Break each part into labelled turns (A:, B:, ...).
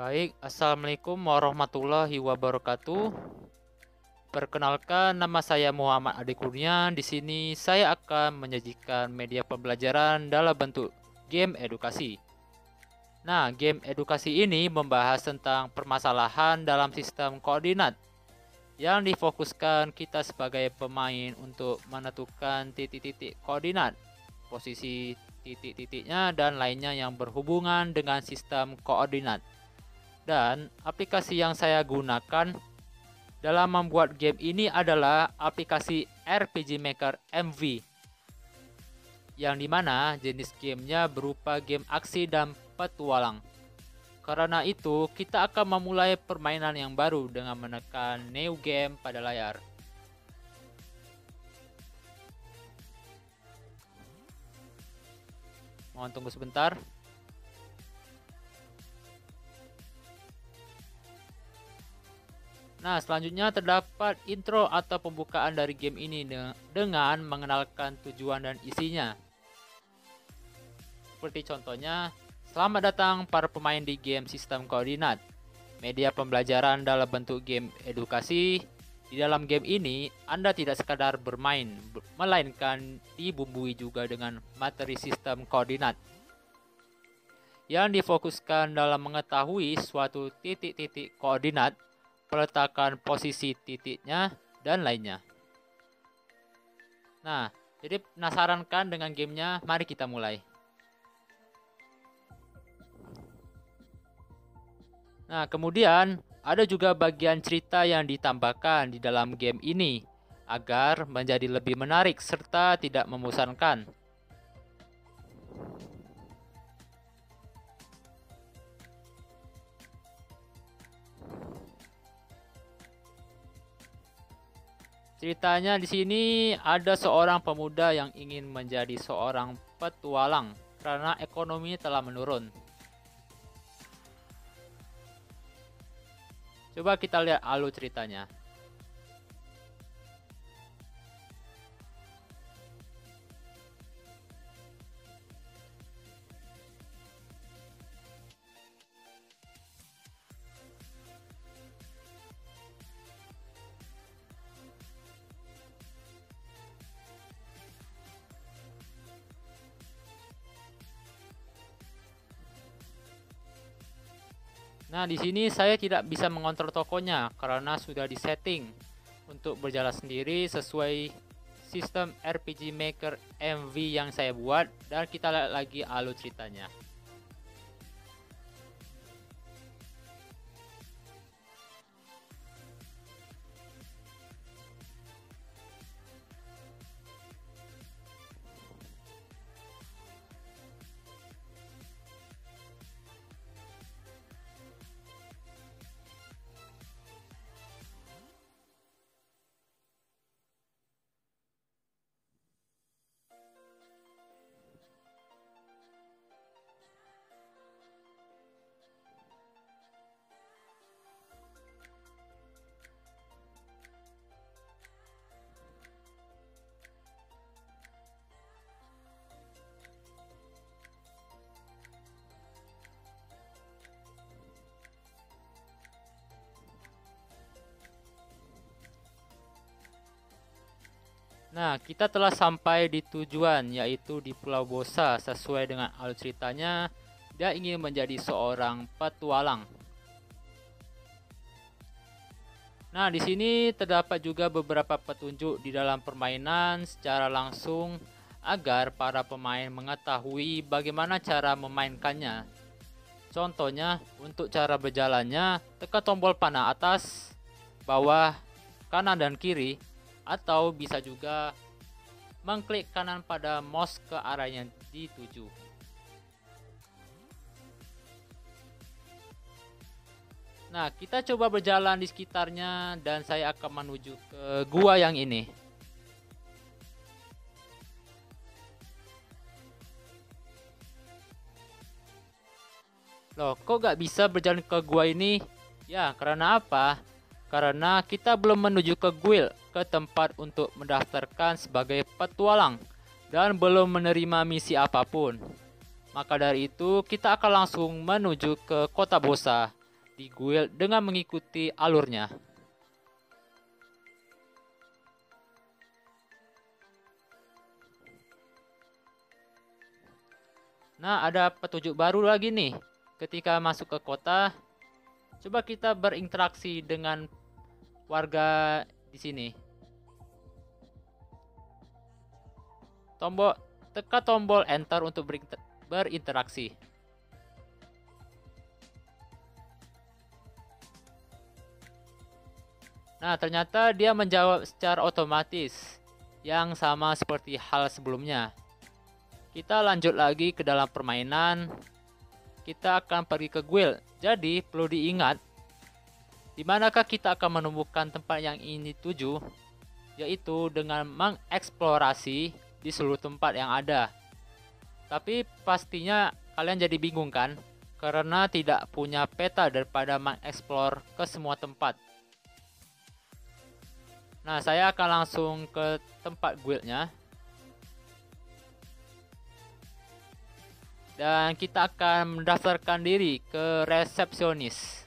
A: Baik, Assalamualaikum warahmatullahi wabarakatuh. Perkenalkan, nama saya Muhammad Adi Kurnian. Di sini saya akan menyajikan media pembelajaran dalam bentuk game edukasi. Nah, game edukasi ini membahas tentang permasalahan dalam sistem koordinat yang difokuskan kita sebagai pemain untuk menentukan titik-titik koordinat, posisi titik-titiknya, dan lainnya yang berhubungan dengan sistem koordinat. Dan aplikasi yang saya gunakan dalam membuat game ini adalah aplikasi RPG Maker MV, yang dimana jenis gamenya berupa game aksi dan petualang. Karena itu, kita akan memulai permainan yang baru dengan menekan New Game pada layar. Mohon tunggu sebentar. Nah, selanjutnya terdapat intro atau pembukaan dari game ini dengan mengenalkan tujuan dan isinya. Seperti contohnya, selamat datang para pemain di game sistem koordinat, media pembelajaran dalam bentuk game edukasi. Di dalam game ini, Anda tidak sekadar bermain, melainkan dibumbui juga dengan materi sistem koordinat yang difokuskan dalam mengetahui suatu titik-titik koordinat, peletakan posisi titiknya, dan lainnya. Nah, jadi penasaran kan dengan gamenya? Mari kita mulai. Nah, kemudian ada juga bagian cerita yang ditambahkan di dalam game ini agar menjadi lebih menarik serta tidak membosankan. Ceritanya di sini ada seorang pemuda yang ingin menjadi seorang petualang karena ekonomi telah menurun. Coba kita lihat alur ceritanya. Nah, di sini saya tidak bisa mengontrol tokonya karena sudah disetting untuk berjalan sendiri sesuai sistem RPG Maker MV yang saya buat, dan kita lihat lagi alur ceritanya. Nah, kita telah sampai di tujuan, yaitu di Pulau Bosa. Sesuai dengan alur ceritanya, dia ingin menjadi seorang petualang. Nah, di sini terdapat juga beberapa petunjuk di dalam permainan secara langsung agar para pemain mengetahui bagaimana cara memainkannya. Contohnya, untuk cara berjalannya, tekan tombol panah atas, bawah, kanan dan kiri, atau bisa juga mengklik kanan pada mouse ke arah yang dituju. Nah, kita coba berjalan di sekitarnya dan saya akan menuju ke gua yang ini. Loh, kok gak bisa berjalan ke gua ini? Ya, karena apa? Karena kita belum menuju ke guild, ke tempat untuk mendaftarkan sebagai petualang, dan belum menerima misi apapun. Maka dari itu, kita akan langsung menuju ke kota Bosa. di guild dengan mengikuti alurnya. Nah, ada petunjuk baru lagi nih. Ketika masuk ke kota, coba kita berinteraksi dengan warga di sini. Tekan tombol enter untuk berinteraksi. Nah, ternyata dia menjawab secara otomatis, yang sama seperti hal sebelumnya. Kita lanjut lagi ke dalam permainan. Kita akan pergi ke guild. Jadi perlu diingat, di manakah kita akan menemukan tempat yang ini tuju, yaitu dengan mengeksplorasi di seluruh tempat yang ada. Tapi pastinya kalian jadi bingung kan? Karena tidak punya peta daripada mengeksplor ke semua tempat. Nah, saya akan langsung ke tempat guildnya. Dan kita akan mendaftarkan diri ke resepsionis.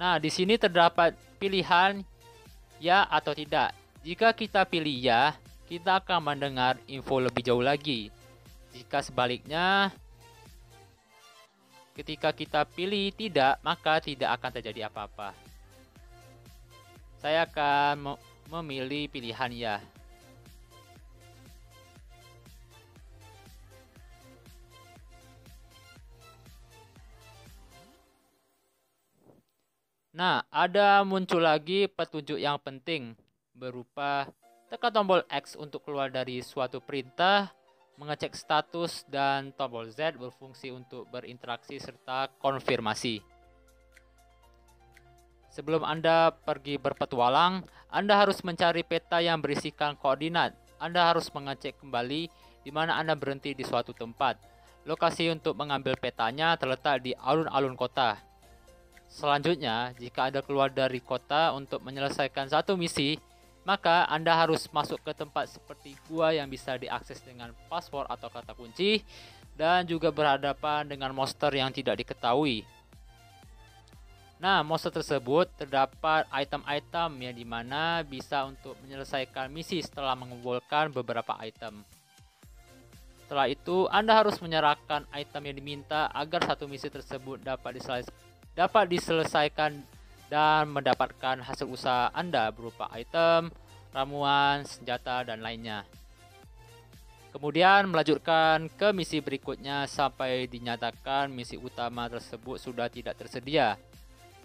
A: Nah, di sini terdapat pilihan ya atau tidak. Jika kita pilih ya, kita akan mendengar info lebih jauh lagi. Jika sebaliknya, ketika kita pilih tidak, maka tidak akan terjadi apa-apa. Saya akan memilih pilihan ya. Nah, ada muncul lagi petunjuk yang penting berupa tekan tombol X untuk keluar dari suatu perintah, mengecek status, dan tombol Z berfungsi untuk berinteraksi serta konfirmasi. Sebelum Anda pergi berpetualang, Anda harus mencari peta yang berisikan koordinat. Anda harus mengecek kembali di mana Anda berhenti di suatu tempat. Lokasi untuk mengambil petanya terletak di alun-alun kota. Selanjutnya, jika Anda keluar dari kota untuk menyelesaikan satu misi, maka Anda harus masuk ke tempat seperti gua yang bisa diakses dengan password atau kata kunci, dan juga berhadapan dengan monster yang tidak diketahui. Nah, monster tersebut terdapat item-item yang dimana bisa untuk menyelesaikan misi setelah mengumpulkan beberapa item. Setelah itu, Anda harus menyerahkan item yang diminta agar satu misi tersebut dapat diselesaikan dan mendapatkan hasil usaha Anda berupa item, ramuan, senjata, dan lainnya. Kemudian melanjutkan ke misi berikutnya sampai dinyatakan misi utama tersebut sudah tidak tersedia.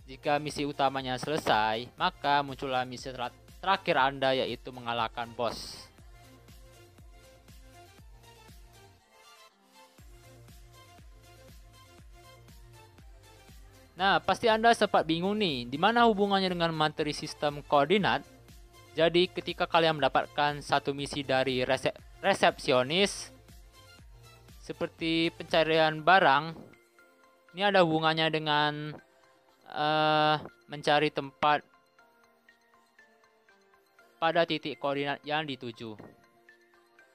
A: Jika misi utamanya selesai, maka muncullah misi terakhir Anda, yaitu mengalahkan bos. Nah, pasti Anda sempat bingung nih, di mana hubungannya dengan materi sistem koordinat. Jadi ketika kalian mendapatkan satu misi dari resepsionis, seperti pencarian barang, ini ada hubungannya dengan mencari tempat pada titik koordinat yang dituju.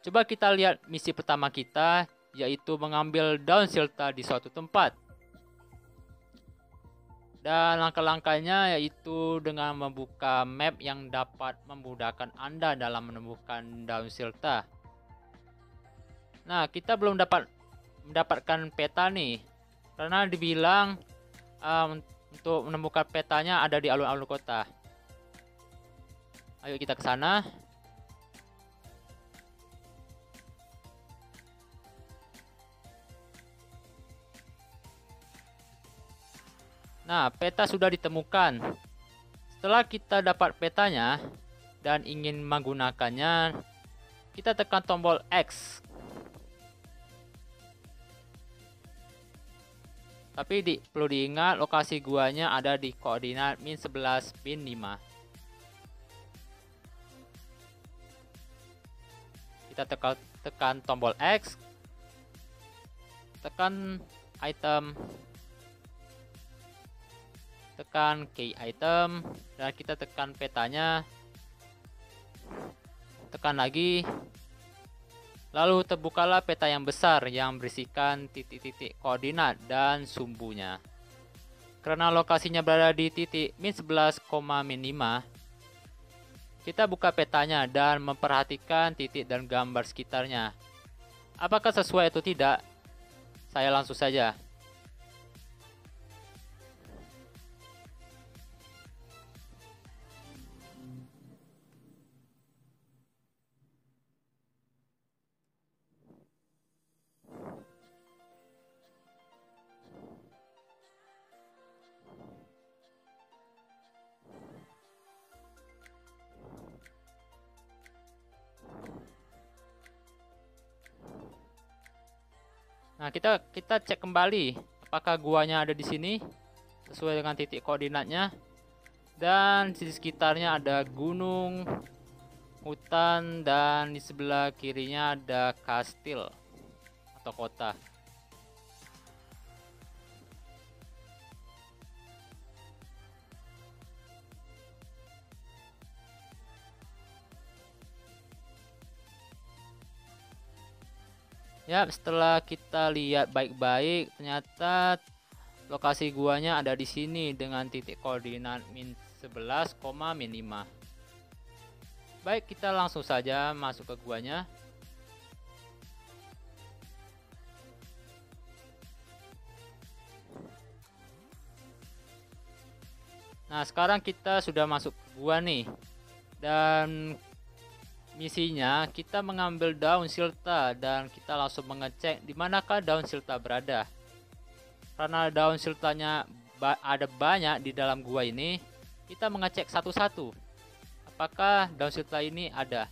A: Coba kita lihat misi pertama kita, yaitu mengambil daun silta di suatu tempat. Dan langkah-langkahnya yaitu dengan membuka map yang dapat memudahkan Anda dalam menemukan daun silta. Nah, kita belum mendapatkan peta nih, karena dibilang untuk menemukan petanya ada di alun-alun kota. Ayo kita ke sana. Nah, peta sudah ditemukan. Setelah kita dapat petanya dan ingin menggunakannya, kita tekan tombol X. Tapi perlu diingat lokasi guanya ada di koordinat -11 -5. Kita tekan tombol X, tekan item, tekan key item, dan kita tekan petanya, tekan lagi, Lalu terbukalah peta yang besar yang berisikan titik-titik koordinat dan sumbunya. Karena lokasinya berada di titik min 11, min 5, kita buka petanya dan memperhatikan titik dan gambar sekitarnya. Apakah sesuai atau tidak? Saya langsung saja. Nah, kita cek kembali apakah guanya ada di sini sesuai dengan titik koordinatnya, dan di sekitarnya ada gunung, hutan, dan di sebelah kirinya ada kastil atau kota. Ya, setelah kita lihat baik-baik, ternyata lokasi guanya ada di sini dengan titik koordinat min 11, min 5. Baik, kita langsung saja masuk ke guanya. Nah, sekarang kita sudah masuk ke gua nih. Dan misinya kita mengambil daun silta dan kita langsung mengecek di manakah daun silta berada. Karena daun siltanya ada banyak di dalam gua ini, kita mengecek satu-satu. Apakah daun silta ini ada?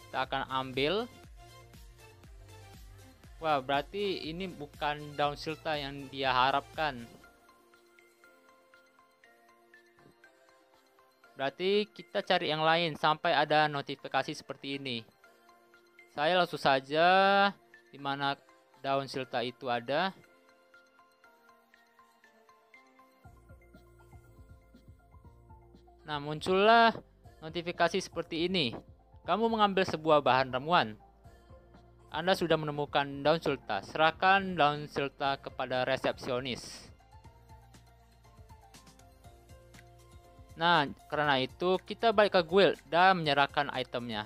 A: Kita akan ambil. Wah, berarti ini bukan daun silta yang dia harapkan. Berarti kita cari yang lain sampai ada notifikasi seperti ini. Saya langsung saja di mana daun silta itu ada. Nah, muncullah notifikasi seperti ini. Kamu mengambil sebuah bahan ramuan. Anda sudah menemukan daun silta. Serahkan daun silta kepada resepsionis. Nah, karena itu kita balik ke guild dan menyerahkan itemnya.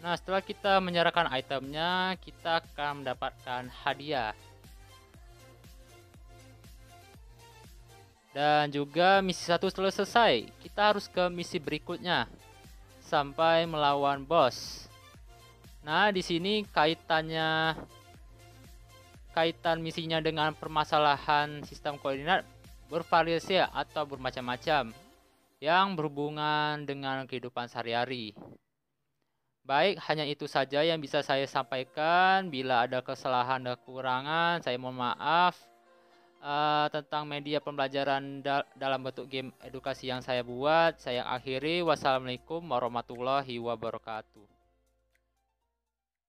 A: Nah, setelah kita menyerahkan itemnya, kita akan mendapatkan hadiah. Dan juga misi 1 setelah selesai, kita harus ke misi berikutnya sampai melawan bos. Nah, di sini kaitan misinya dengan permasalahan sistem koordinat bervariasi atau bermacam-macam yang berhubungan dengan kehidupan sehari-hari. Baik, hanya itu saja yang bisa saya sampaikan. Bila ada kesalahan dan kekurangan, saya mohon maaf. Tentang media pembelajaran dalam bentuk game edukasi yang saya buat. Saya akhiri. Wassalamualaikum warahmatullahi wabarakatuh.